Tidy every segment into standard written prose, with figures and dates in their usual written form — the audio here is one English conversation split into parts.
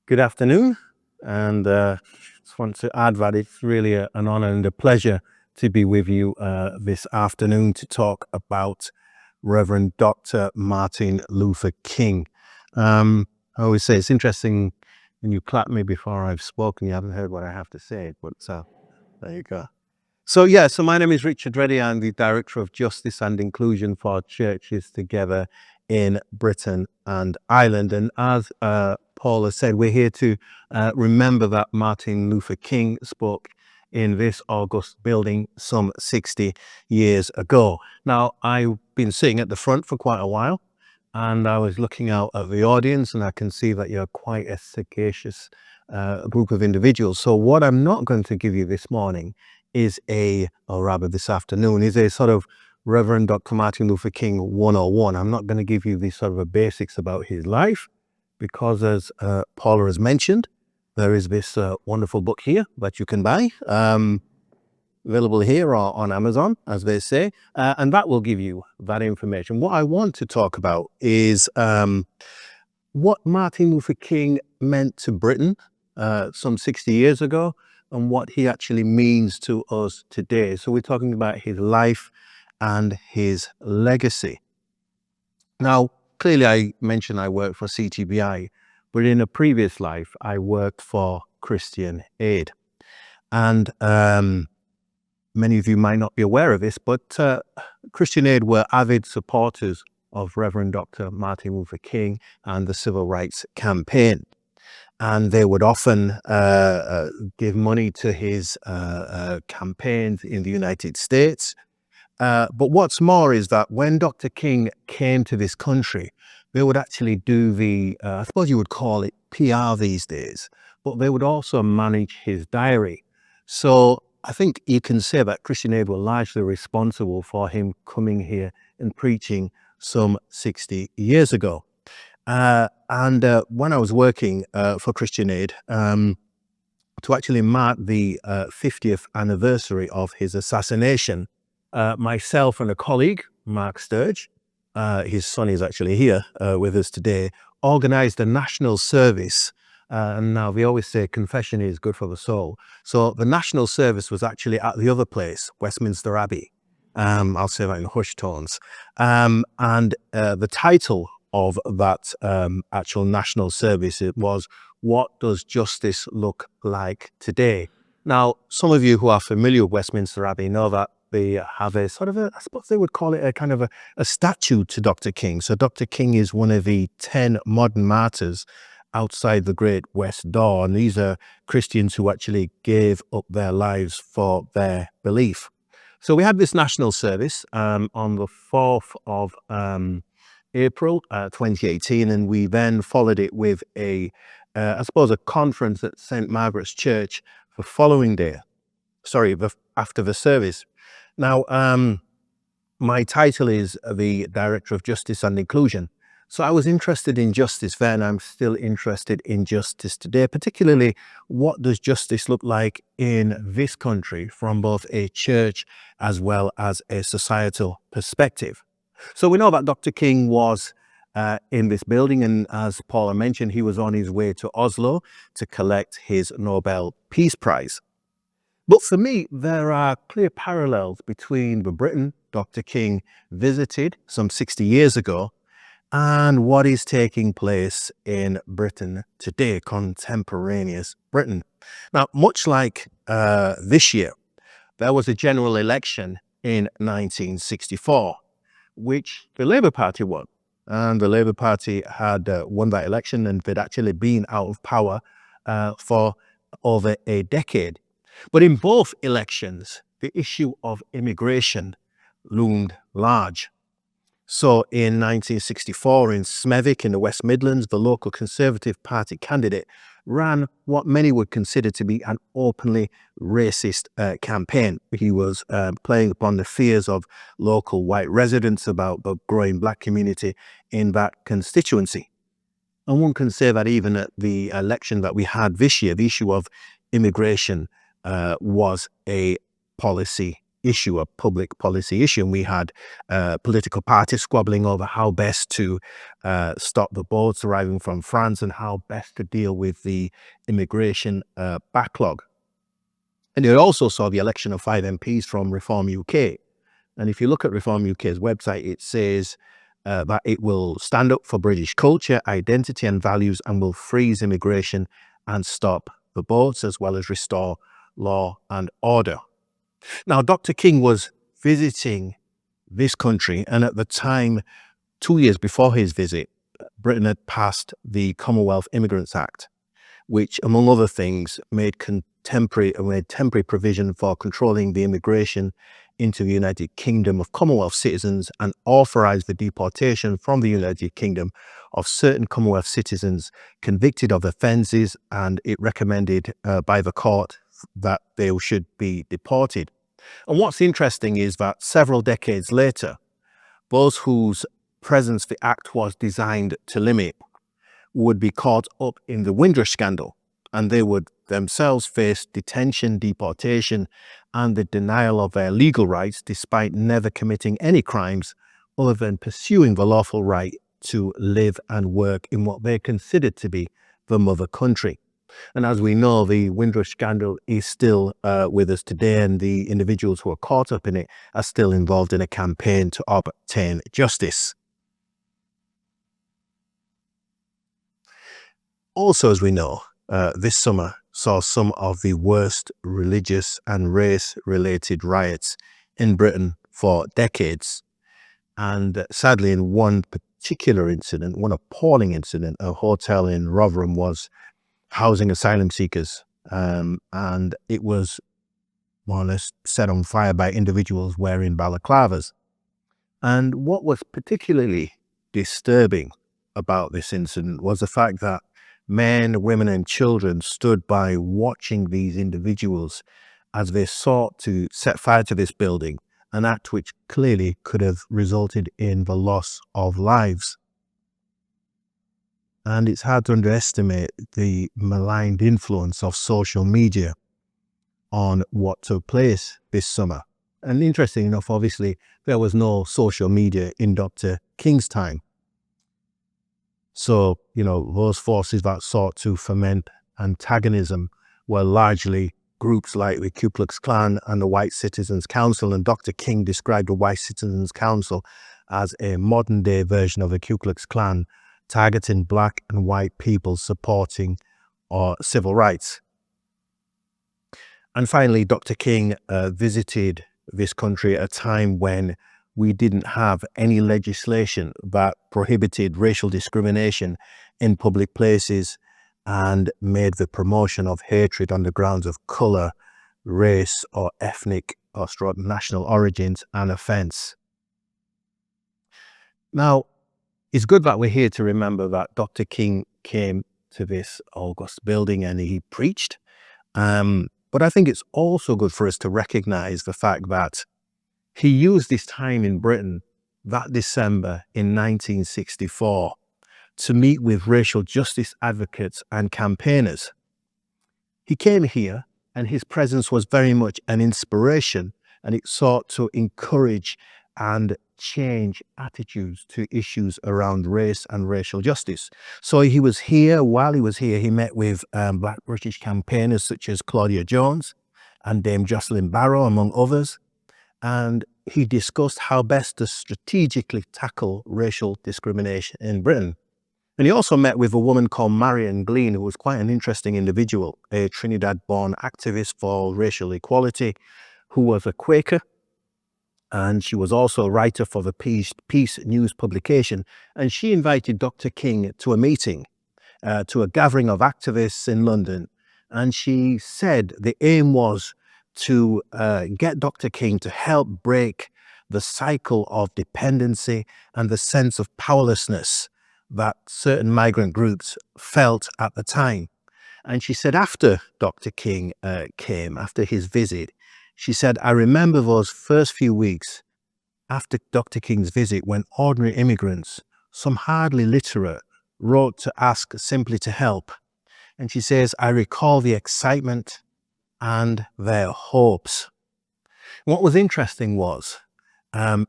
Good afternoon, and just want to add that it's really an honor and a pleasure to be with you this afternoon to talk about Reverend Dr. Martin Luther King. I always say it's interesting when you clap me before I've spoken, you haven't heard what I have to say, but there you go. So my name is Richard Reddie. I'm the Director of Justice and Inclusion for Churches Together in Britain and Ireland. And as Paul has said, we're here to remember that Martin Luther King spoke in this august building some 60 years ago. Now, I've been sitting at the front for quite a while, and I was looking out at the audience, and I can see that you're quite a sagacious group of individuals. So what I'm not going to give you this morning is this afternoon, is a sort of Reverend Dr. Martin Luther King 101. I'm not going to give you the sort of basics about his life because, as Paula has mentioned, there is this wonderful book here that you can buy, available here or on Amazon, as they say, and that will give you that information. What I want to talk about is what Martin Luther King meant to Britain some 60 years ago, and what he actually means to us today. So we're talking about his life and his legacy. Now, clearly I mentioned I work for CTBI, but in a previous life, I worked for Christian Aid. And many of you might not be aware of this, but Christian Aid were avid supporters of Reverend Dr. Martin Luther King and the Civil Rights Campaign. And they would often give money to his campaigns in the United States. But what's more is that when Dr. King came to this country, they would actually do I suppose you would call it PR these days, but they would also manage his diary. So I think you can say that Christian Aid were largely responsible for him coming here and preaching some 60 years ago. And when I was working for Christian Aid, to actually mark the 50th anniversary of his assassination, myself and a colleague, Mark Sturge, his son is actually here with us today, organized a national service. And now we always say confession is good for the soul. So the national service was actually at the other place, Westminster Abbey. I'll say that in hushed tones. And the title of that actual national service, it was, "What Does Justice Look Like Today?" Now, some of you who are familiar with Westminster Abbey know that they have a sort of I suppose they would call it a kind of a statue to Dr. King. So Dr. King is one of the 10 modern martyrs outside the Great West Door. And these are Christians who actually gave up their lives for their belief. So we had this national service on the 4th of April 2018, and we then followed it with a conference at St. Margaret's Church the following day, after the service. Now, my title is the Director of Justice and Inclusion. So I was interested in justice then, I'm still interested in justice today, particularly what does justice look like in this country from both a church as well as a societal perspective. So we know that Dr. King was in this building, and as Paula mentioned, he was on his way to Oslo to collect his Nobel Peace Prize. But for me, there are clear parallels between the Britain Dr. King visited some 60 years ago and what is taking place in Britain today, contemporaneous Britain. Now, much like this year, there was a general election in 1964, which the Labour Party won. And the Labour Party had won that election, and they'd actually been out of power for over a decade. But in both elections, the issue of immigration loomed large. So in 1964, in Smethwick in the West Midlands, the local Conservative Party candidate ran what many would consider to be an openly racist campaign. He was playing upon the fears of local white residents about the growing black community in that constituency. And one can say that even at the election that we had this year, the issue of immigration was a policy issue, a public policy issue. And we had political parties squabbling over how best to stop the boats arriving from France and how best to deal with the immigration backlog. And it also saw the election of 5 MPs from Reform UK. And if you look at Reform UK's website, it says that it will stand up for British culture, identity and values, and will freeze immigration and stop the boats, as well as restore law and order. Now, Dr. King was visiting this country, and at the time, 2 years before his visit, Britain had passed the Commonwealth Immigrants Act, which, among other things, made temporary provision for controlling the immigration into the United Kingdom of Commonwealth citizens and authorised the deportation from the United Kingdom of certain Commonwealth citizens convicted of offences, and it recommended by the court that they should be deported. And what's interesting is that several decades later, those whose presence the Act was designed to limit would be caught up in the Windrush scandal, and they would themselves face detention, deportation, and the denial of their legal rights despite never committing any crimes other than pursuing the lawful right to live and work in what they considered to be the mother country. And as we know, the Windrush scandal is still with us today, and the individuals who are caught up in it are still involved in a campaign to obtain justice. Also, as we know, this summer saw some of the worst religious and race-related riots in Britain for decades. And sadly, in one particular incident, one appalling incident, a hotel in Rotherham was housing asylum seekers, and it was more or less set on fire by individuals wearing balaclavas. And what was particularly disturbing about this incident was the fact that men, women, and children stood by watching these individuals as they sought to set fire to this building, an act which clearly could have resulted in the loss of lives. And it's hard to underestimate the maligned influence of social media on what took place this summer. And interesting enough, obviously, there was no social media in Dr. King's time. So, those forces that sought to foment antagonism were largely groups like the Ku Klux Klan and the White Citizens Council. And Dr. King described the White Citizens Council as a modern-day version of the Ku Klux Klan, targeting black and white people supporting civil rights. And finally, Dr. King visited this country at a time when we didn't have any legislation that prohibited racial discrimination in public places and made the promotion of hatred on the grounds of colour, race, or ethnic or national origins an offence. Now, it's good that we're here to remember that Dr. King came to this august building and he preached. But I think it's also good for us to recognise the fact that he used this time in Britain that December in 1964 to meet with racial justice advocates and campaigners. He came here and his presence was very much an inspiration, and it sought to encourage and change attitudes to issues around race and racial justice. So he was here. While he was here, he met with Black British campaigners such as Claudia Jones and Dame Jocelyn Barrow, among others. And he discussed how best to strategically tackle racial discrimination in Britain. And he also met with a woman called Marion Glean, who was quite an interesting individual, a Trinidad-born activist for racial equality, who was a Quaker. And she was also a writer for the Peace News publication. And she invited Dr. King to a meeting, to a gathering of activists in London. And she said the aim was to get Dr. King to help break the cycle of dependency and the sense of powerlessness that certain migrant groups felt at the time. And she said after Dr. King came, after his visit, she said, I remember those first few weeks after Dr. King's visit when ordinary immigrants, some hardly literate, wrote to ask simply to help. And she says, I recall the excitement and their hopes. What was interesting was,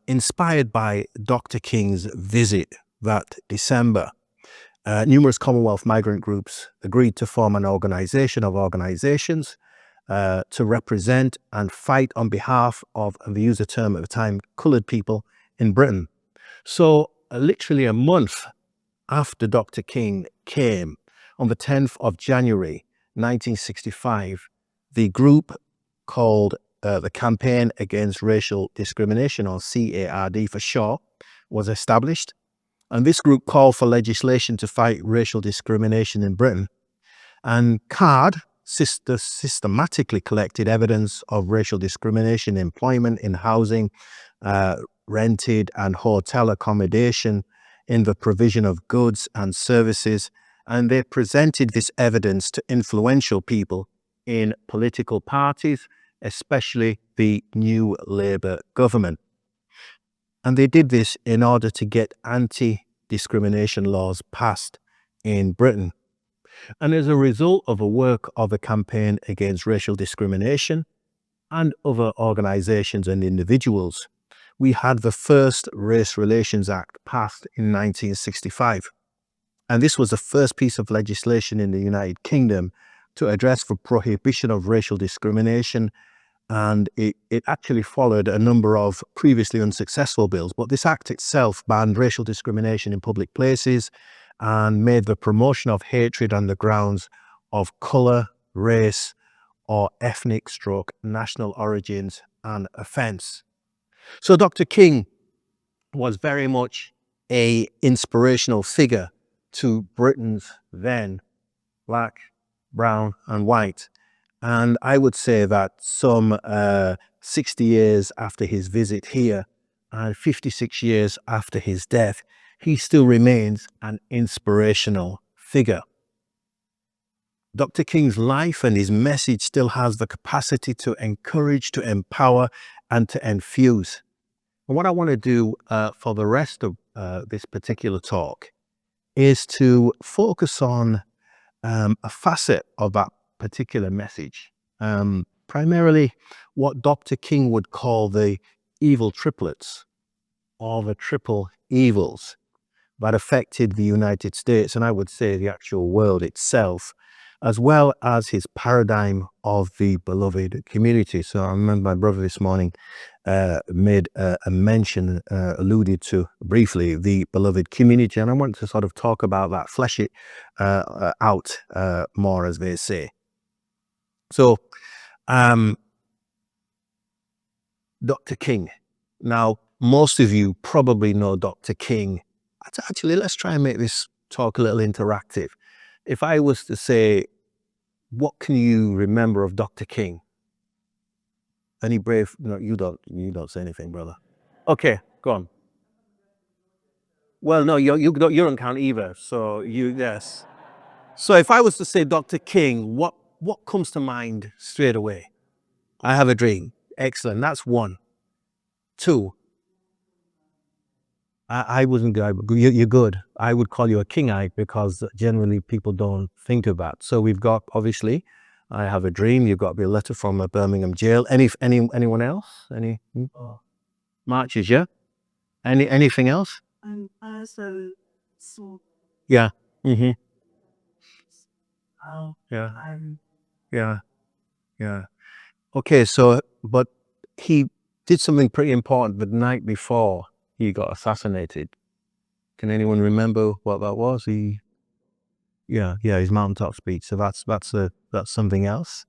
inspired by Dr. King's visit that December, numerous Commonwealth migrant groups agreed to form an organization of organizations to represent and fight on behalf of, and they use the term at the time, colored people in Britain. So literally a month after Dr. King came, on the 10th of January, 1965, the group called the Campaign Against Racial Discrimination, or CARD for short, was established. And this group called for legislation to fight racial discrimination in Britain. And CARD systematically collected evidence of racial discrimination in employment, in housing, rented and hotel accommodation, in the provision of goods and services. And they presented this evidence to influential people in political parties, especially the new Labour government. And they did this in order to get anti-discrimination laws passed in Britain. And as a result of the work of the Campaign Against Racial Discrimination and other organizations and individuals, we had the first Race Relations Act passed in 1965. And this was the first piece of legislation in the United Kingdom to address the prohibition of racial discrimination. And it actually followed a number of previously unsuccessful bills. But this act itself banned racial discrimination in public places and made the promotion of hatred on the grounds of colour, race, or ethnic/national origins an offence. So Dr. King was very much an inspirational figure to Britons then, black, brown, and white. And I would say that some 60 years after his visit here and 56 years after his death, he still remains an inspirational figure. Dr. King's life and his message still has the capacity to encourage, to empower, and to infuse. And what I want to do for the rest of this particular talk is to focus on a facet of that particular message, primarily what Dr. King would call the evil triplets, or the triple evils that affected the United States, and I would say the actual world itself, as well as his paradigm of the beloved community. So I remember my brother this morning made a mention, alluded to briefly, the beloved community, and I want to sort of talk about that, flesh it out more, as they say. So, Dr. King. Now, most of you probably know Dr. King. Actually, let's try and make this talk a little interactive. If I was to say, what can you remember of Dr. King? Any brave? No, you don't say anything, brother. Okay, go on. Well, no, you don't count either. So yes. So if I was to say Dr. King, what comes to mind straight away? I have a dream. Excellent. That's one. Two. I wasn't good. You're good. I would call you a kingite because generally people don't think of that. So we've got, obviously, I have a dream. You've got a letter from a Birmingham jail. Anyone else? Any marches? Yeah. Anything else? Yeah. Mm-hmm. Yeah. Yeah. Yeah. Okay. So, but he did something pretty important the night before he got assassinated. Can anyone remember what that was? His mountaintop speech. So that's something else.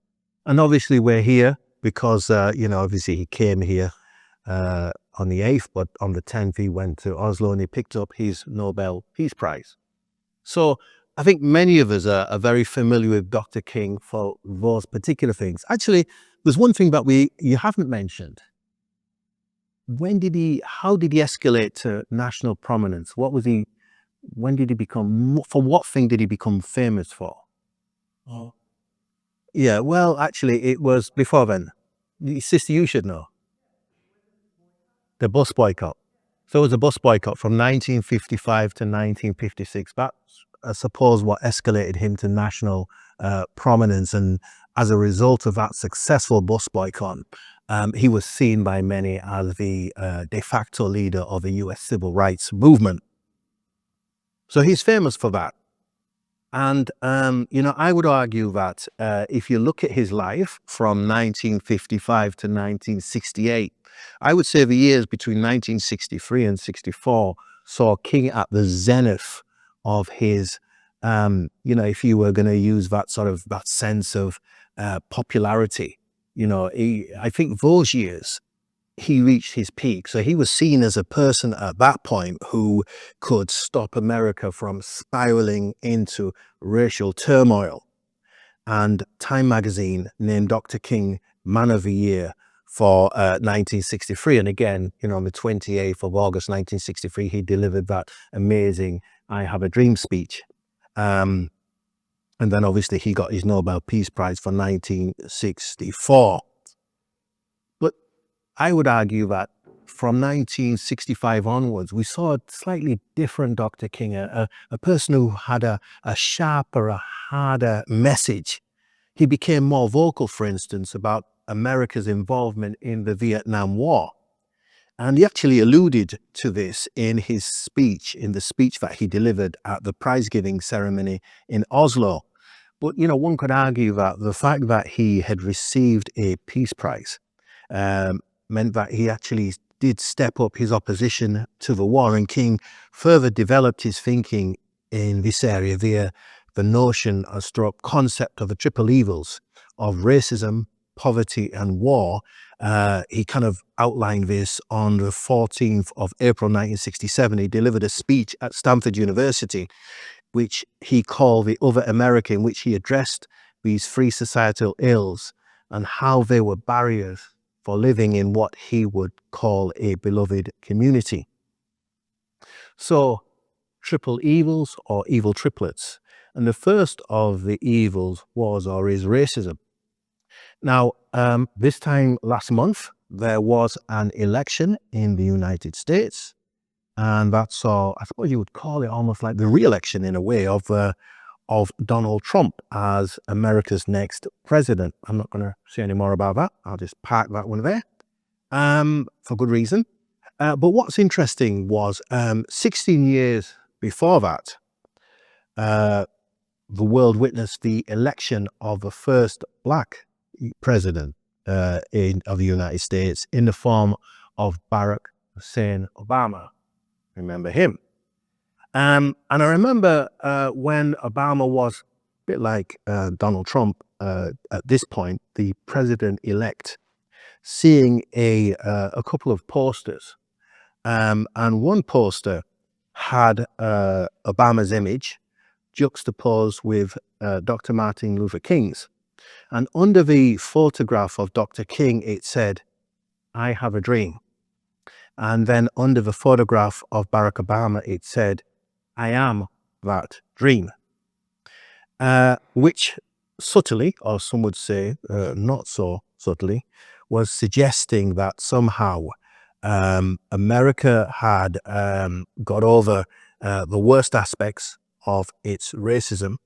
And obviously we're here because obviously he came here on the 8th, but on the 10th he went to Oslo and he picked up his Nobel Peace Prize. So I think many of us are very familiar with Dr. King for those particular things. Actually, there's one thing that you haven't mentioned. How did he escalate to national prominence? When did he become, for what thing did he become famous for? Oh. Yeah, well, actually, it was before then. Sister, you should know. The bus boycott. So it was a bus boycott from 1955 to 1956. That's, I suppose, what escalated him to national prominence and as a result of that successful bus boycott, he was seen by many as the de facto leader of the US civil rights movement. So he's famous for that. And, I would argue that if you look at his life from 1955 to 1968, I would say the years between 1963 and 64 saw King at the zenith of his, if you were going to use that sense of popularity, I think those years he reached his peak. So he was seen as a person at that point who could stop America from spiraling into racial turmoil. And Time magazine named Dr. King Man of the Year for 1963. And again, on the 28th of August, 1963, he delivered that amazing I Have a Dream speech. And then obviously he got his Nobel Peace Prize for 1964. But I would argue that from 1965 onwards, we saw a slightly different Dr. King, a person who had a sharper, a harder message. He became more vocal, for instance, about America's involvement in the Vietnam War. And he actually alluded to this in his speech, in the speech that he delivered at the prize-giving ceremony in Oslo. But, one could argue that the fact that he had received a Peace Prize meant that he actually did step up his opposition to the war, and King further developed his thinking in this area via the notion or stroke concept of the triple evils of racism, poverty, and war. He kind of outlined this on the 14th of April 1967. He delivered a speech at Stanford University, which he called The Other America, in which he addressed these three societal ills and how they were barriers for living in what he would call a beloved community. So, triple evils or evil triplets. And the first of the evils was or is racism. Now, this time last month, there was an election in the United States, and that saw, I suppose you would call it almost like the re-election in a way of Donald Trump as America's next president. I'm not going to say any more about that. I'll just park that one there for good reason. But what's interesting was 16 years before that, the world witnessed the election of the first black president of the United States in the form of Barack Hussein Obama. Remember him? And I remember when Obama was a bit like Donald Trump at this point, the president-elect, seeing a couple of posters. And one poster had Obama's image juxtaposed with Dr. Martin Luther King's. And under the photograph of Dr. King, it said, "I have a dream." And then under the photograph of Barack Obama, it said, "I am that dream." Which subtly, or some would say not so subtly, was suggesting that somehow America had got over the worst aspects of its racism,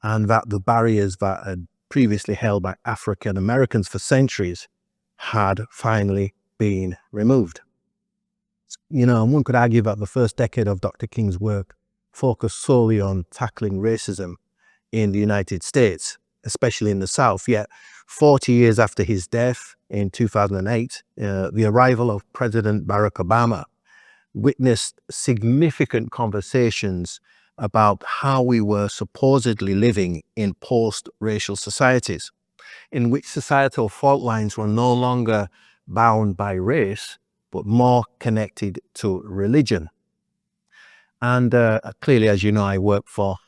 and that the barriers that had previously held by African Americans for centuries had finally been removed. And one could argue that the first decade of Dr. King's work focused solely on tackling racism in the United States, especially in the South. Yet 40 years after his death in 2008, the arrival of President Barack Obama witnessed significant conversations about how we were supposedly living in post-racial societies, in which societal fault lines were no longer bound by race, but more connected to religion. And clearly, as you know, I work for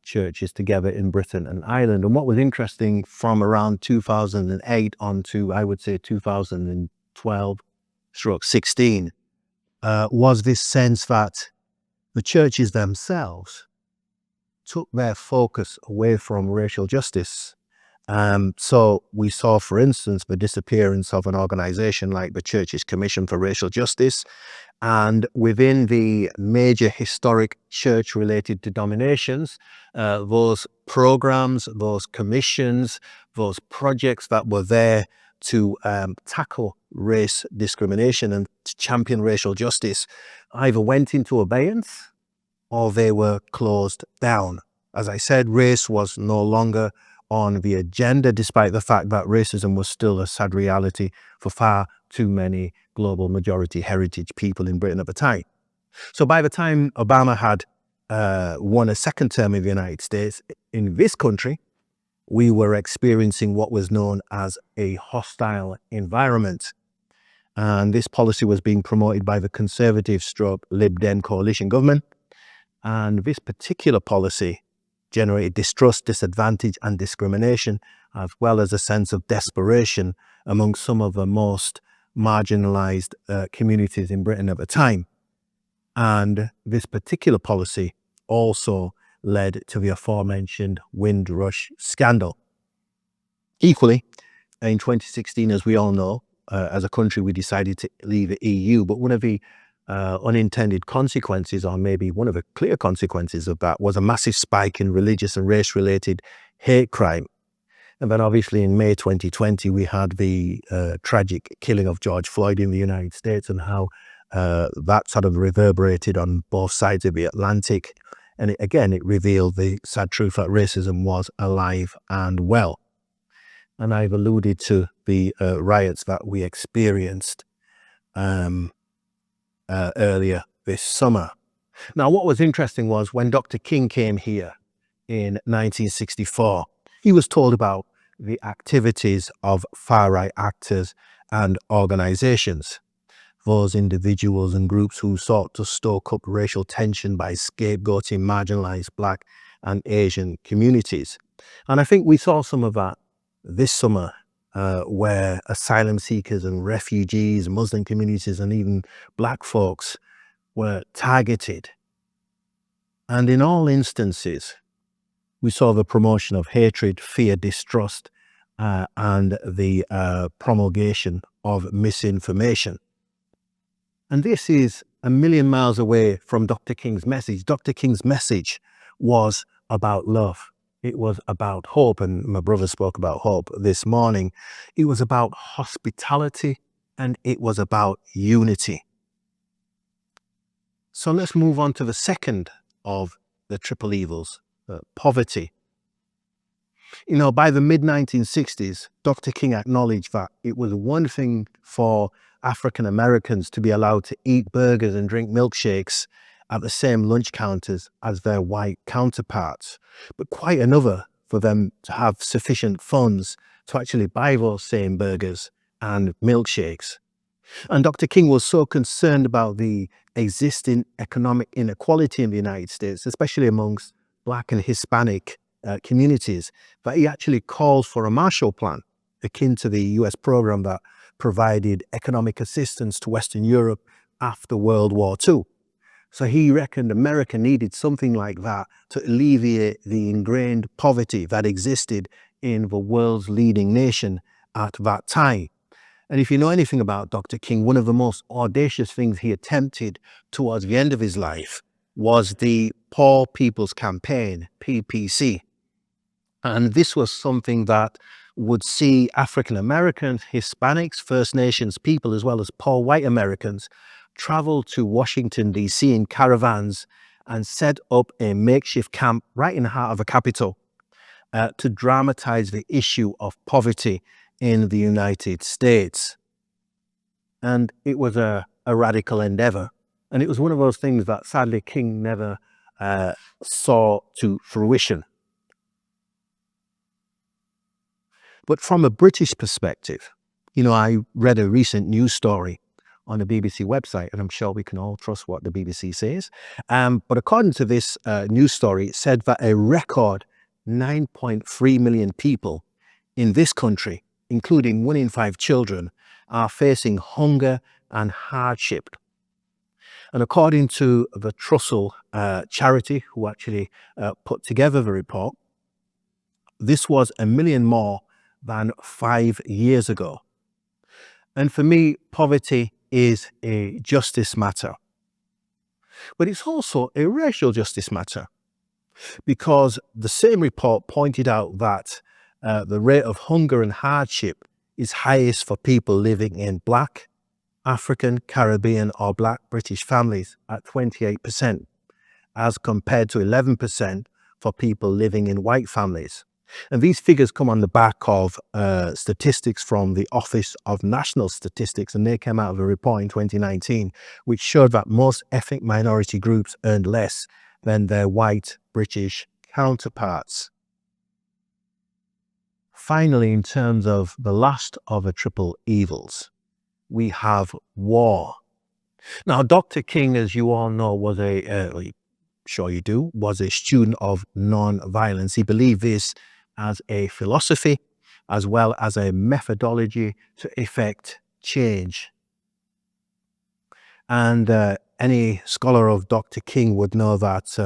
churches together in Britain and Ireland. And what was interesting from around 2008 on to, I would say, 2012/16, was this sense that the churches themselves took their focus away from racial justice. So we saw, for instance, the disappearance of an organization like the Church's Commission for Racial Justice, and within the major historic church-related denominations, those programs, those commissions, those projects that were there to tackle race discrimination and to champion racial justice either went into abeyance or they were closed down. As I said, race was no longer on the agenda, despite the fact that racism was still a sad reality for far too many global majority heritage people in Britain at the time. So by the time Obama had won a second term in the United States, in this country, we were experiencing what was known as a hostile environment. And this policy was being promoted by the conservative stroke Lib Dem coalition government. And this particular policy generated distrust, disadvantage, and discrimination, as well as a sense of desperation among some of the most marginalized communities in Britain at the time. And this particular policy also led to the aforementioned Windrush scandal. Equally, in 2016, as we all know, as a country, we decided to leave the EU, but one of the unintended consequences, or maybe one of the clear consequences of that, was a massive spike in religious and race-related hate crime. And then obviously in May 2020, we had the tragic killing of George Floyd in the United States, and how that sort of reverberated on both sides of the Atlantic. And it revealed the sad truth that racism was alive and well. And I've alluded to the riots that we experienced earlier this summer. Now, what was interesting was when Dr. King came here in 1964, he was told about the activities of far-right actors and organizations, those individuals and groups who sought to stoke up racial tension by scapegoating marginalized Black and Asian communities. And I think we saw some of that this summer, where asylum seekers and refugees, Muslim communities, and even Black folks were targeted. And in all instances, we saw the promotion of hatred, fear, distrust, and the promulgation of misinformation. And this is a million miles away from Dr. King's message. Dr. King's message was about love. It was about hope, and my brother spoke about hope this morning. It was about hospitality, and it was about unity. So let's move on to the second of the triple evils, poverty. You know, by the mid-1960s, Dr. King acknowledged that it was one thing for African Americans to be allowed to eat burgers and drink milkshakes at the same lunch counters as their white counterparts, but quite another for them to have sufficient funds to actually buy those same burgers and milkshakes. And Dr. King was so concerned about the existing economic inequality in the United States, especially amongst Black and Hispanic communities, that he actually called for a Marshall Plan, akin to the US program that provided economic assistance to Western Europe after World War II. So he reckoned America needed something like that to alleviate the ingrained poverty that existed in the world's leading nation at that time. And if you know anything about Dr. King, one of the most audacious things he attempted towards the end of his life was the Poor People's Campaign, PPC. And this was something that would see African Americans, Hispanics, First Nations people, as well as poor white Americans, travel to Washington, D.C. in caravans and set up a makeshift camp right in the heart of the Capitol to dramatize the issue of poverty in the United States. And it was a radical endeavor. And it was one of those things that sadly King never saw to fruition. But from a British perspective, you know, I read a recent news story on the BBC website, and I'm sure we can all trust what the BBC says. But according to this news story, it said that a record 9.3 million people in this country, including 1 in 5 children, are facing hunger and hardship. And according to the Trussell charity, who actually put together the report, this was 1 million more than 5 years ago. And for me, poverty is a justice matter, but it's also a racial justice matter. because the same report pointed out that the rate of hunger and hardship is highest for people living in Black, African, Caribbean, or Black British families at 28%, as compared to 11% for people living in white families. And these figures come on the back of statistics from the Office of National Statistics, and they came out of a report in 2019, which showed that most ethnic minority groups earned less than their white British counterparts. Finally, in terms of the last of the triple evils, we have war. Now, Dr. King, as you all know, was sure you do, was a student of non-violence. He believed this as a philosophy as well as a methodology to effect change. And any scholar of Dr. King would know that,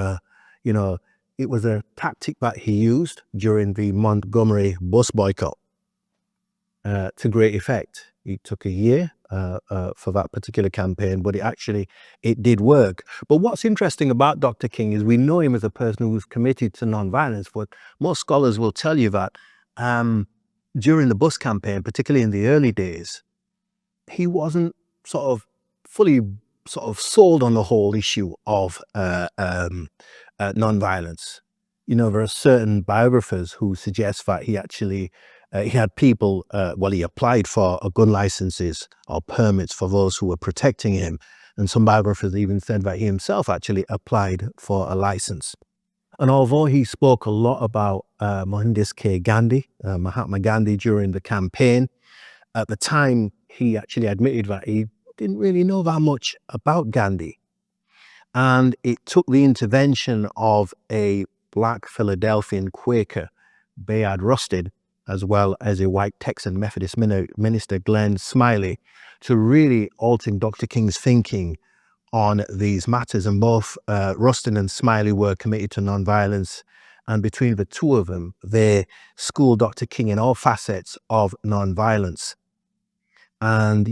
it was a tactic that he used during the Montgomery bus boycott to great effect. It took a year for that particular campaign, but it did work. But what's interesting about Dr. King is we know him as a person who was committed to nonviolence, but most scholars will tell you that during the bus campaign, particularly in the early days, he wasn't fully sold on the whole issue of nonviolence. There are certain biographers who suggest that he had people, he applied for gun licenses or permits for those who were protecting him. And some biographers even said that he himself actually applied for a license. And although he spoke a lot about Mohandas K. Gandhi, Mahatma Gandhi during the campaign, at the time he actually admitted that he didn't really know that much about Gandhi. And it took the intervention of a Black Philadelphian Quaker, Bayard Rusted, as well as a white Texan Methodist minister, Glenn Smiley, to really alter Dr. King's thinking on these matters. And both Rustin and Smiley were committed to nonviolence. And between the two of them, they schooled Dr. King in all facets of nonviolence. And,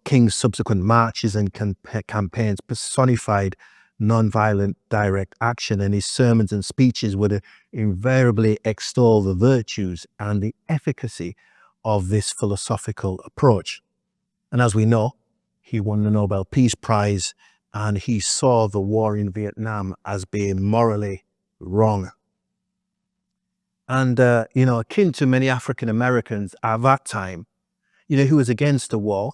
King's subsequent marches and campaigns personified nonviolent direct action, and his sermons and speeches would invariably extol the virtues and the efficacy of this philosophical approach. And as we know, he won the Nobel Peace Prize, and he saw the war in Vietnam as being morally wrong. And, akin to many African Americans at that time, he was against the war.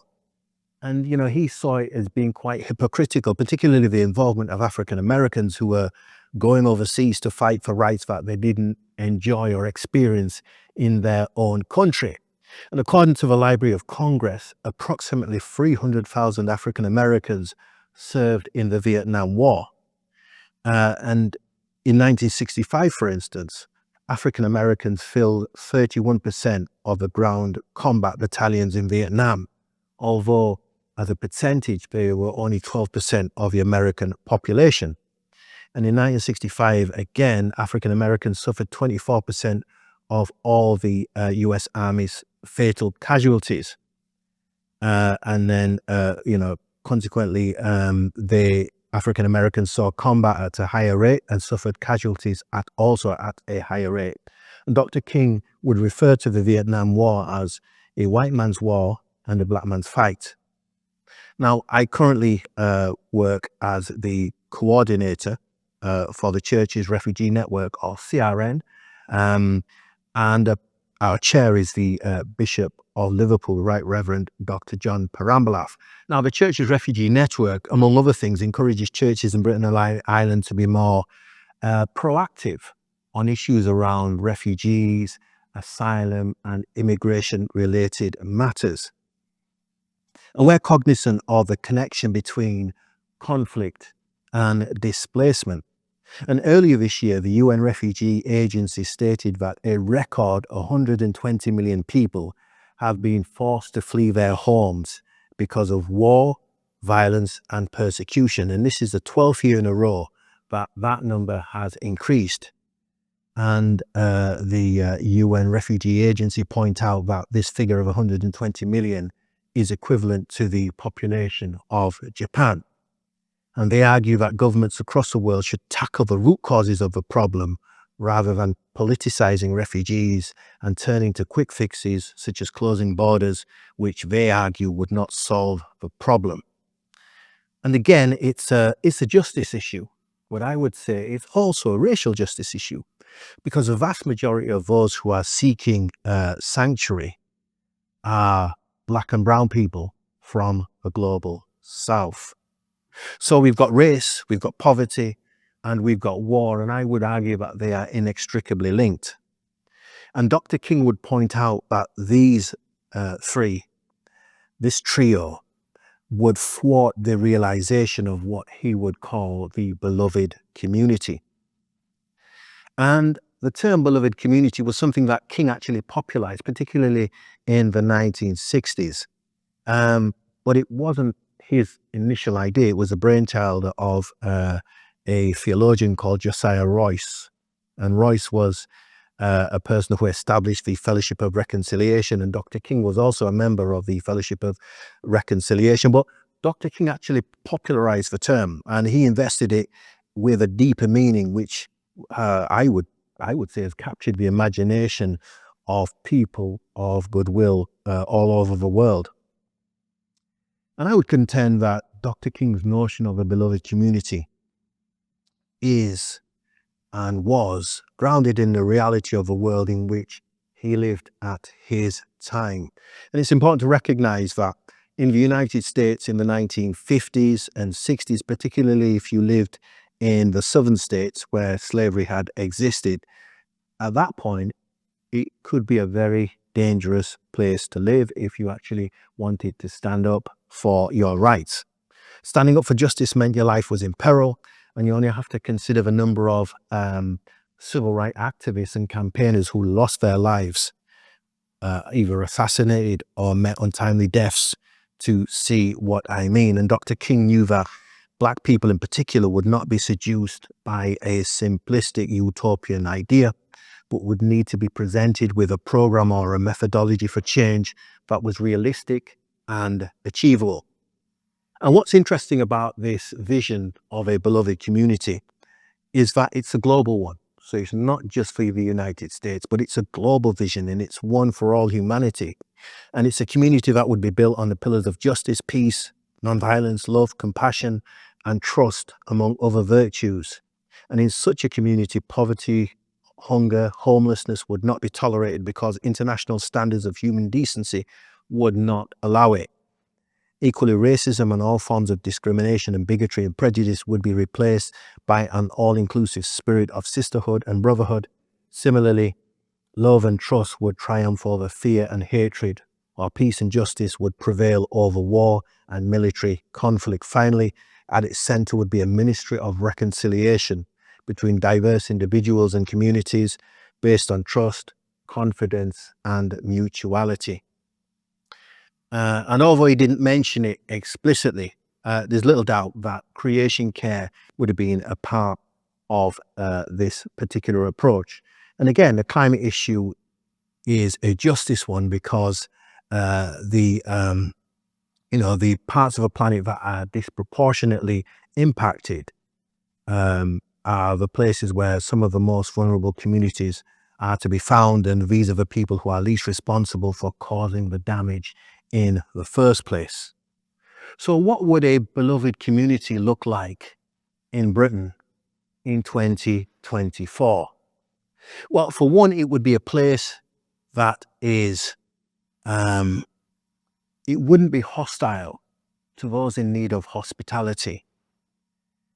And, he saw it as being quite hypocritical, particularly the involvement of African Americans who were going overseas to fight for rights that they didn't enjoy or experience in their own country. And according to the Library of Congress, approximately 300,000 African Americans served in the Vietnam War. And in 1965, for instance, African Americans filled 31% of the ground combat battalions in Vietnam, although as a percentage, they were only 12% of the American population. And in 1965, again, African Americans suffered 24% of all the US Army's fatal casualties. And then, consequently, the African Americans saw combat at a higher rate and suffered casualties also at a higher rate. And Dr. King would refer to the Vietnam War as a white man's war and a black man's fight. Now, I currently work as the coordinator for the Church's Refugee Network, or CRN, and our chair is the Bishop of Liverpool, Right Reverend Dr. John Parambalath. Now, the Church's Refugee Network, among other things, encourages churches in Britain and Ireland to be more proactive on issues around refugees, asylum, and immigration-related matters. And we're cognizant of the connection between conflict and displacement. And earlier this year, the UN Refugee Agency stated that a record 120 million people have been forced to flee their homes because of war, violence, and persecution. And this is the 12th year in a row that number has increased. And the UN Refugee Agency point out that this figure of 120 million is equivalent to the population of Japan. And they argue that governments across the world should tackle the root causes of the problem rather than politicizing refugees and turning to quick fixes such as closing borders, which they argue would not solve the problem. And again, it's a justice issue. What I would say it's also a racial justice issue, because the vast majority of those who are seeking sanctuary are black and brown people from the global south. So we've got race, we've got poverty, and we've got war, and I would argue that they are inextricably linked. And Dr. King would point out that these this trio, would thwart the realization of what he would call the beloved community. And the term beloved community was something that King actually popularized, particularly in the 1960s. But it wasn't his initial idea. It was a brainchild of a theologian called Josiah Royce. And Royce was a person who established the Fellowship of Reconciliation, and Dr. King was also a member of the Fellowship of Reconciliation. But Dr. King actually popularized the term, and he invested it with a deeper meaning, which I would say has captured the imagination of people of goodwill all over the world. And I would contend that Dr. King's notion of a beloved community is and was grounded in the reality of the world in which he lived at his time. And it's important to recognize that in the United States in the 1950s and 60s, particularly if you lived in the southern states where slavery had existed, at that point, it could be a very dangerous place to live if you actually wanted to stand up for your rights. Standing up for justice meant your life was in peril, and you only have to consider the number of civil rights activists and campaigners who lost their lives, either assassinated or met untimely deaths, to see what I mean. And Dr. King knew that Black people in particular would not be seduced by a simplistic utopian idea, but would need to be presented with a program or a methodology for change that was realistic and achievable. And what's interesting about this vision of a beloved community is that it's a global one. So it's not just for the United States, but it's a global vision, and it's one for all humanity. And it's a community that would be built on the pillars of justice, peace, nonviolence, love, compassion, and trust, among other virtues. And in such a community, poverty, hunger, homelessness would not be tolerated because international standards of human decency would not allow it. Equally, racism and all forms of discrimination and bigotry and prejudice would be replaced by an all-inclusive spirit of sisterhood and brotherhood. Similarly, love and trust would triumph over fear and hatred, while peace and justice would prevail over war and military conflict. Finally, at its center would be a ministry of reconciliation between diverse individuals and communities based on trust, confidence, and mutuality. And although he didn't mention it explicitly, there's little doubt that creation care would have been a part of this particular approach. And again, the climate issue is a justice one because the parts of a planet that are disproportionately impacted are the places where some of the most vulnerable communities are to be found, and these are the people who are least responsible for causing the damage in the first place. So what would a beloved community look like in Britain in 2024? Well, for one, it would be a place that is, it wouldn't be hostile to those in need of hospitality.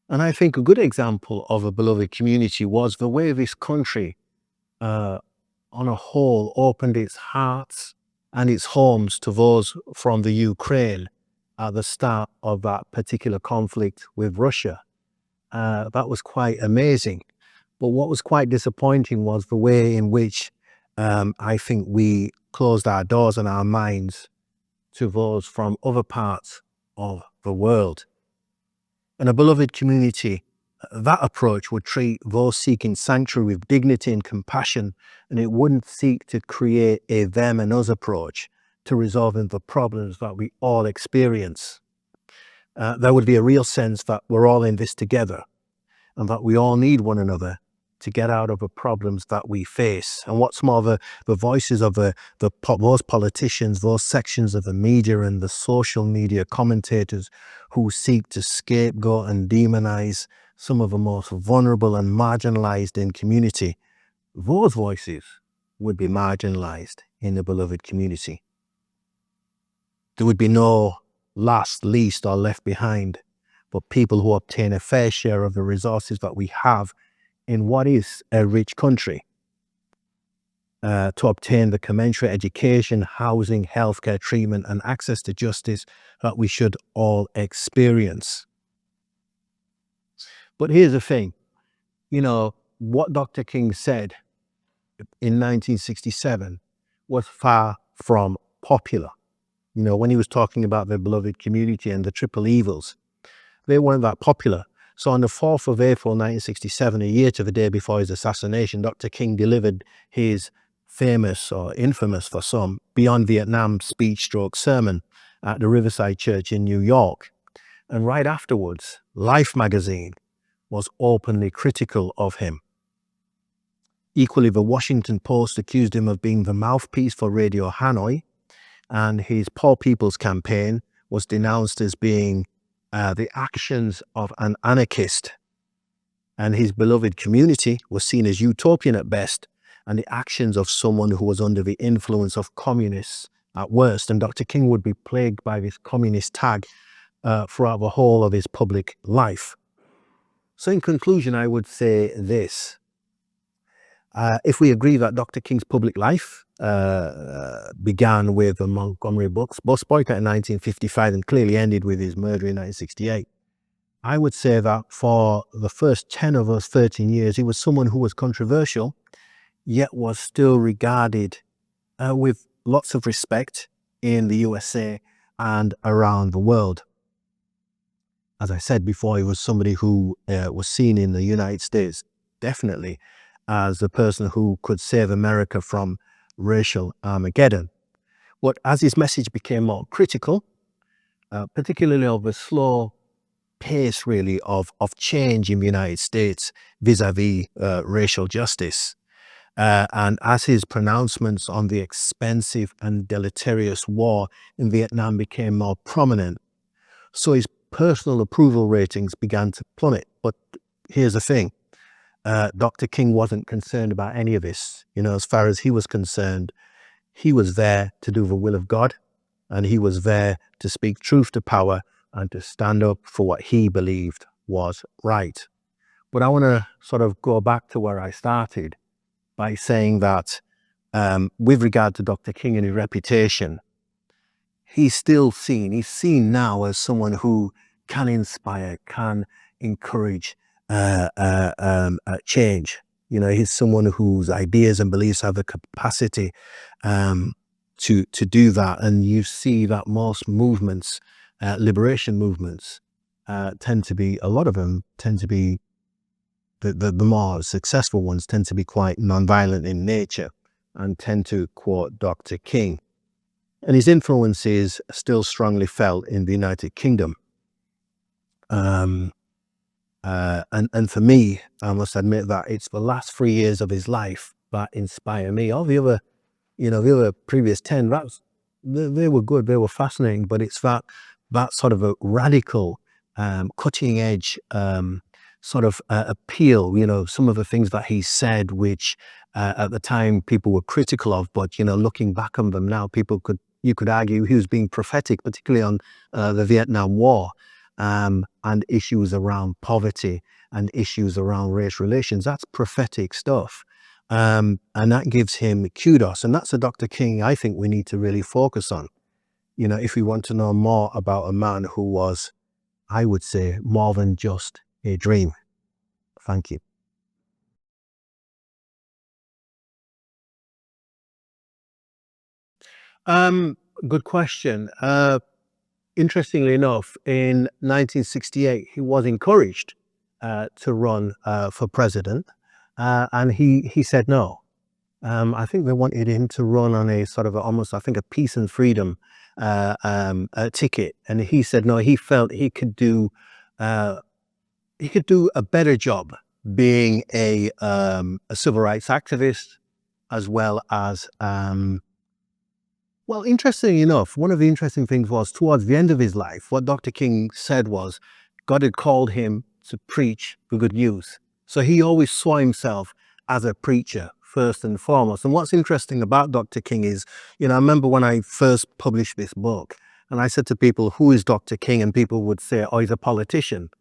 And I think a good example of a beloved community was the way this country, on a whole, opened its hearts and its homes to those from the Ukraine at the start of that particular conflict with Russia. That was quite amazing. But what was quite disappointing was the way in which I think we closed our doors and our minds to those from other parts of the world. And a beloved community, that approach would treat those seeking sanctuary with dignity and compassion, and it wouldn't seek to create a them and us approach to resolving the problems that we all experience. there would be a real sense that we're all in this together and that we all need one another to get out of the problems that we face. And what's more, the voices of those politicians, those sections of the media and the social media commentators who seek to scapegoat and demonize some of the most vulnerable and marginalized in community, those voices would be marginalized in the beloved community. There would be no last, least, or left behind, but people who obtain a fair share of the resources that we have in what is a rich country, to obtain the commensurate education, housing, healthcare treatment, and access to justice that we should all experience. But here's the thing, what Dr. King said in 1967 was far from popular. When he was talking about the beloved community and the triple evils, they weren't that popular. So on the 4th of April 1967, a year to the day before his assassination, Dr. King delivered his famous, or infamous for some, Beyond Vietnam speech/sermon at the Riverside Church in New York. And right afterwards, Life magazine was openly critical of him. Equally, the Washington Post accused him of being the mouthpiece for Radio Hanoi, and his Poor People's Campaign was denounced as being the actions of an anarchist, and his beloved community was seen as utopian at best, and the actions of someone who was under the influence of communists at worst. And Dr. King would be plagued by this communist tag throughout the whole of his public life. So in conclusion, I would say this. If we agree that Dr. King's public life began with the Montgomery bus boycott in 1955 and clearly ended with his murder in 1968, I would say that for the first 10 of those 13 years, he was someone who was controversial, yet was still regarded with lots of respect in the USA and around the world. As I said before, he was somebody who was seen in the United States, definitely, as a person who could save America from racial Armageddon. But as his message became more critical, particularly of the slow pace, really, of change in the United States vis-a-vis racial justice, and as his pronouncements on the expensive and deleterious war in Vietnam became more prominent, so his personal approval ratings began to plummet. But here's the thing. Dr. King wasn't concerned about any of this. As far as he was concerned, he was there to do the will of God, and he was there to speak truth to power and to stand up for what he believed was right. But I want to sort of go back to where I started by saying that with regard to Dr. King and his reputation, he's seen now as someone who can inspire, can encourage change. He's someone whose ideas and beliefs have the capacity to do that. And you see that most movements, liberation movements, a lot of them tend to be, the more successful ones tend to be quite nonviolent in nature and tend to quote Dr. King. And his influence is still strongly felt in the United Kingdom. And for me, I must admit that it's the last 3 years of his life that inspire me. All the other previous 10, they were good, they were fascinating, but it's that sort of a radical, cutting edge sort of appeal. Some of the things that he said, which at the time people were critical of, but looking back on them now, you could argue he was being prophetic, particularly on the Vietnam War. And issues around poverty and issues around race relations. That's prophetic stuff. And that gives him kudos. And that's a Dr. King I think we need to really focus on, if we want to know more about a man who was, I would say, more than just a dream. Thank you. Good question. Interestingly enough, in 1968, he was encouraged to run for president, and he said no. I think they wanted him to run on a sort of almost, I think, a peace and freedom ticket, and he said no, he felt uh, he could do a better job being a civil rights activist, as well as well, interestingly enough, one of the interesting things was towards the end of his life, what Dr. King said was God had called him to preach the good news. So he always saw himself as a preacher first and foremost. And what's interesting about Dr. King is, I remember when I first published this book and I said to people, who is Dr. King? And people would say, oh, he's a politician.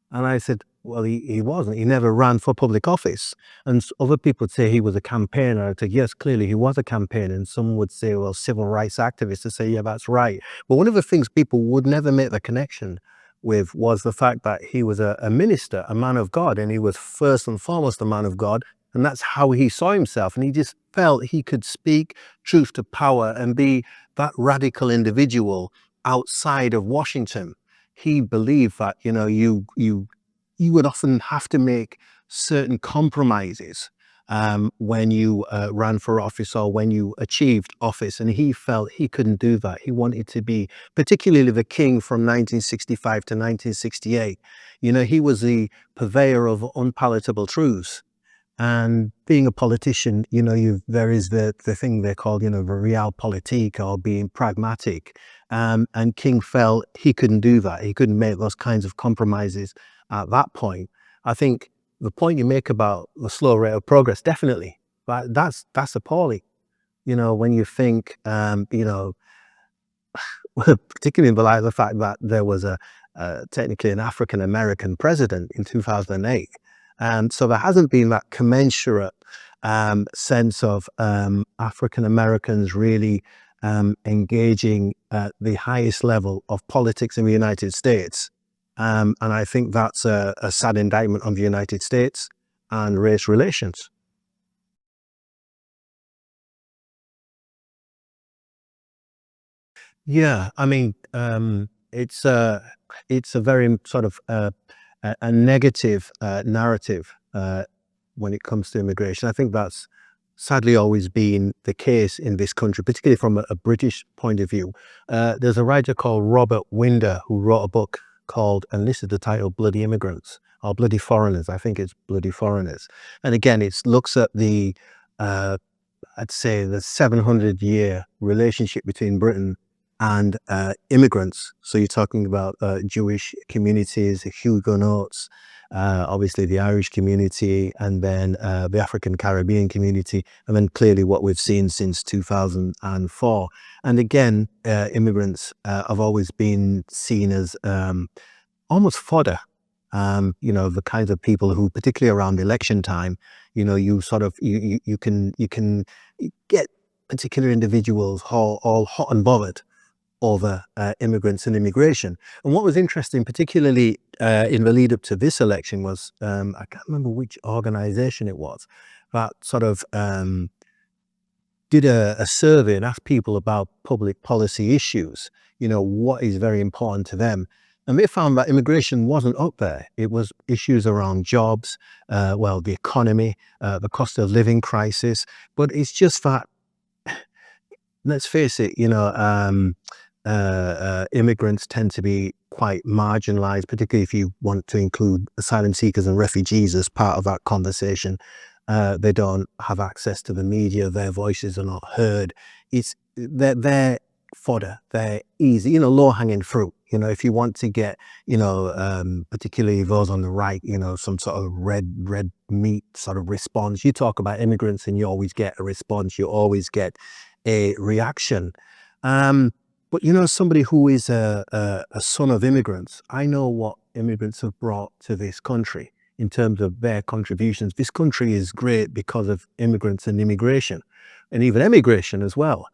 And I said, well, he wasn't. He never ran for public office. And other people would say he was a campaigner. I said, yes, clearly he was a campaigner. And some would say, well, civil rights activist. I say, yeah, that's right. But one of the things people would never make the connection with was the fact that he was a minister, a man of God, and he was first and foremost a man of God. And that's how he saw himself. And he just felt he could speak truth to power and be that radical individual outside of Washington. He believed that, you would often have to make certain compromises when you ran for office or when you achieved office. And he felt he couldn't do that. He wanted to be, particularly the king from 1965 to 1968. He was the purveyor of unpalatable truths. And being a politician, there is the thing they call, the realpolitik, or being pragmatic. And King felt he couldn't do that. He couldn't make those kinds of compromises at that point. I think the point you make about the slow rate of progress, definitely, but that's appalling. When you think, particularly in the light of the fact that there was technically an African American president in 2008. And so there hasn't been that commensurate sense of African Americans really engaging at the highest level of politics in the United States. And I think that's a sad indictment on the United States and race relations. Yeah, I mean, it's a very sort of a negative narrative when it comes to immigration. I think that's sadly always been the case in this country, particularly from a British point of view. There's a writer called Robert Winder who wrote a book called, and this is the title, Bloody Immigrants, or Bloody Foreigners. I think it's Bloody Foreigners. And again, it looks at uh, I'd say the 700-year relationship between Britain and immigrants. So you're talking about Jewish communities, the Huguenots, obviously the Irish community, and then the African Caribbean community, and then clearly what we've seen since 2004. And again, immigrants have always been seen as almost fodder. The kinds of people who, particularly around election time, you sort of you can get particular individuals all hot and bothered over immigrants and immigration. And what was interesting, particularly in the lead up to this election, was I can't remember which organization it was that sort of did a survey and asked people about public policy issues, what is very important to them. And they found that immigration wasn't up there. It was issues around jobs, the economy, the cost of living crisis. But it's just that, let's face it, immigrants tend to be quite marginalized, particularly if you want to include asylum seekers and refugees as part of that conversation. They don't have access to the media. Their voices are not heard. They're fodder. They're easy, low-hanging fruit. If you want to get, particularly those on the right, some sort of red meat sort of response. You talk about immigrants and you always get a response. You always get a reaction. But somebody who is a son of immigrants, I know what immigrants have brought to this country in terms of their contributions. This country is great because of immigrants and immigration, and even emigration as well.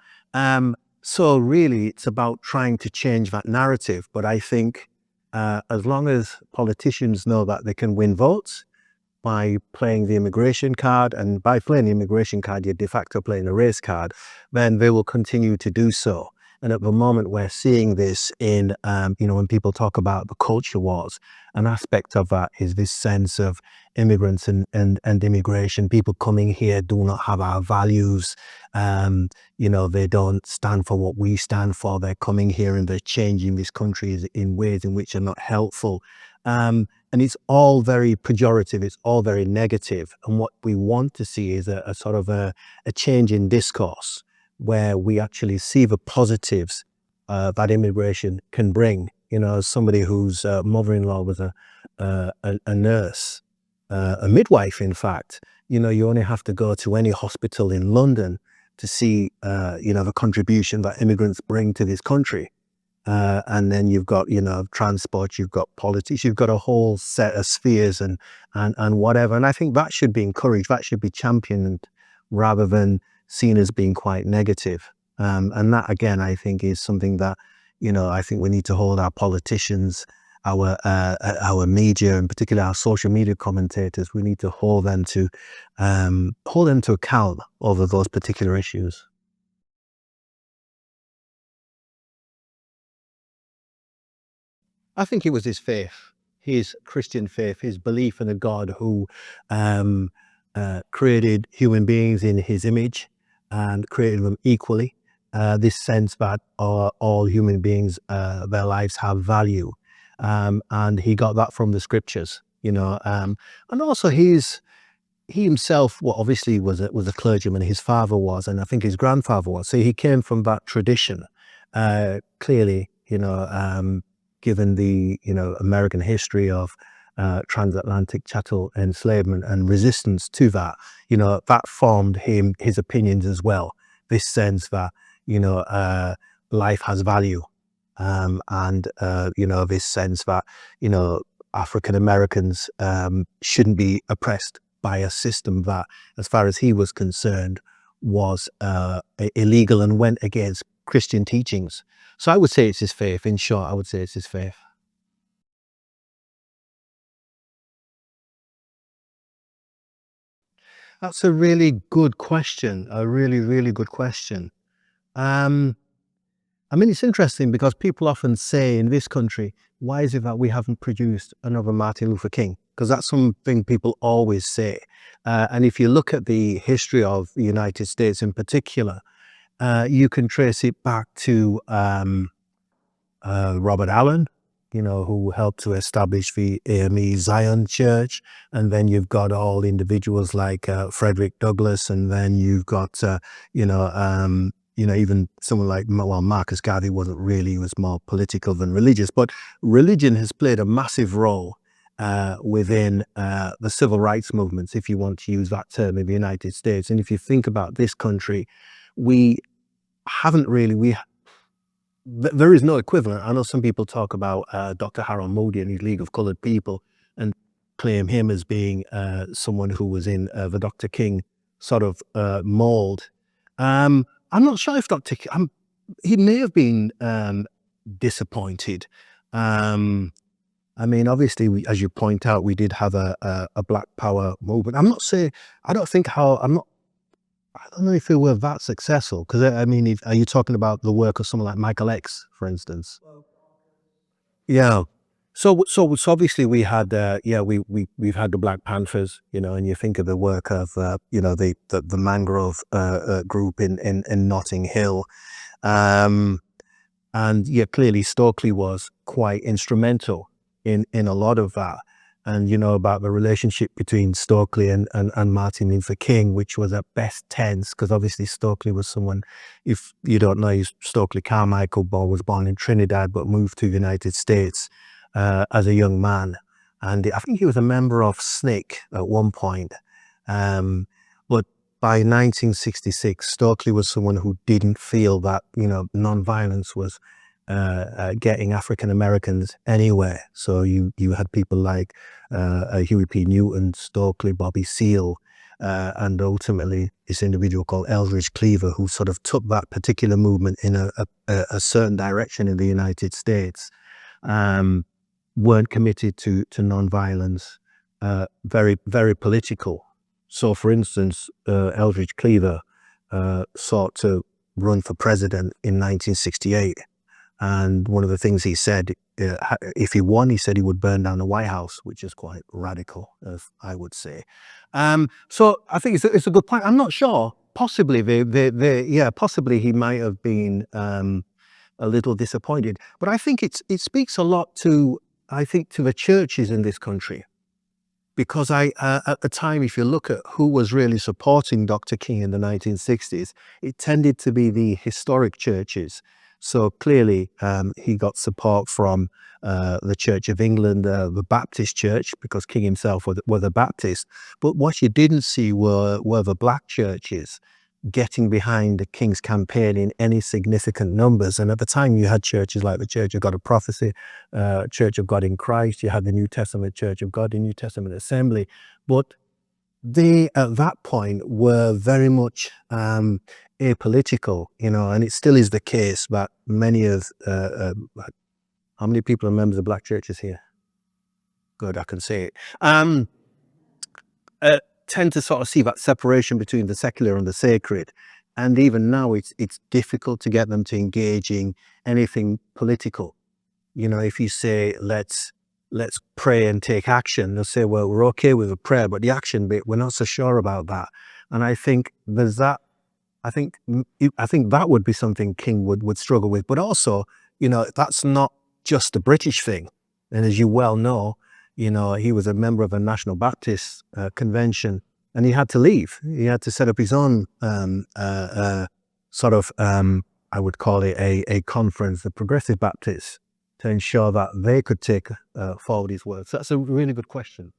So really, it's about trying to change that narrative. But I think as long as politicians know that they can win votes by playing the immigration card, and by playing the immigration card, you're de facto playing a race card, then they will continue to do so. And at the moment, we're seeing this in, when people talk about the culture wars, an aspect of that is this sense of immigrants and immigration. People coming here do not have our values. They don't stand for what we stand for. They're coming here and they're changing this country in ways in which are not helpful. And it's all very pejorative. It's all very negative. And what we want to see is a sort of a change in discourse where we actually see the positives that immigration can bring. As somebody whose mother-in-law was a nurse, a midwife, in fact, you only have to go to any hospital in London to see, the contribution that immigrants bring to this country. And then you've got, transport, you've got politics, you've got a whole set of spheres and whatever. And I think that should be encouraged, that should be championed rather than seen as being quite negative. And that, again, I think is something that, I think we need to hold our politicians, our media, in particular our social media commentators, we need to hold them to account over those particular issues. I think it was his faith, his Christian faith, his belief in a God who um, created human beings in his image and created them equally. This sense that all human beings, their lives have value. And he got that from the scriptures, and also he himself, well, obviously was a clergyman. His father was, and I think his grandfather was. So he came from that tradition. Clearly, given the American history of transatlantic chattel enslavement and resistance to that, that formed his opinions as well. This sense that life has value, and this sense that African Americans shouldn't be oppressed by a system that, as far as he was concerned, was illegal and went against Christian teachings. So I would say it's his faith. In short, I would say it's his faith. That's a really good question. A really, really good question. Um, I mean, it's interesting because people often say in this country, why is it that we haven't produced another Martin Luther King? Because that's something people always say. And if you look at the history of the United States in particular, you can trace it back to Robert Allen, who helped to establish the AME Zion Church. And then you've got all individuals like Frederick Douglass, and then you've got, even someone like, well, Marcus Garvey wasn't really, he was more political than religious, but religion has played a massive role within the civil rights movements, if you want to use that term, in the United States. And if you think about this country, we haven't really, there is no equivalent. I know some people talk about Dr. Harold Moody and his League of Colored People and claim him as being someone who was in the Dr. King sort of mold. I'm not sure if he may have been disappointed. I mean, obviously, as you point out, we did have a Black Power movement. I'm not saying, I don't think how, I don't know if it were that successful, because I mean, are you talking about the work of someone like Michael X, for instance? Yeah. So obviously we had, we've had the Black Panthers, and you think of the work of, the Mangrove group in Notting Hill. Um, And yeah, clearly Stokely was quite instrumental in a lot of that. And about the relationship between Stokely and Martin Luther King, which was at best tense, because obviously Stokely was someone, if you don't know, he's Stokely Carmichael was born in Trinidad but moved to the United States as a young man. And I think he was a member of SNCC at one point. But by 1966, Stokely was someone who didn't feel that, nonviolence was getting African Americans anywhere. So you had people like Huey P. Newton, Stokely, Bobby Seale, and ultimately this individual called Eldridge Cleaver, who sort of took that particular movement in a certain direction in the United States. Weren't committed to nonviolence, very, very political. So, for instance, Eldridge Cleaver sought to run for president in 1968. And one of the things he said, if he won, he said he would burn down the White House, which is quite radical, as I would say. So I think it's a good point. I'm not sure. Possibly possibly he might have been a little disappointed. But I think it speaks a lot to the churches in this country. Because at the time, if you look at who was really supporting Dr. King in the 1960s, it tended to be the historic churches. So clearly, he got support from the Church of England, the Baptist Church, because King himself was a Baptist. But what you didn't see were the black churches getting behind the King's campaign in any significant numbers. And at the time, you had churches like the Church of God of Prophecy, Church of God in Christ. You had the New Testament Church of God, the New Testament Assembly. But they, at that point, were very much apolitical, and it still is the case that many of, how many people are members of black churches here? Good, I can say it. Tend to sort of see that separation between the secular and the sacred. And even now, it's difficult to get them to engage in anything political. If you say, let's pray and take action, they'll say, well, we're okay with the prayer, but the action bit, we're not so sure about that. And I think there's that. I think that would be something King would struggle with. But also, that's not just a British thing. And as you well know, he was a member of a National Baptist convention, and he had to leave. He had to set up his own sort of, I would call it a conference, the Progressive Baptists, to ensure that they could take forward his words. So that's a really good question.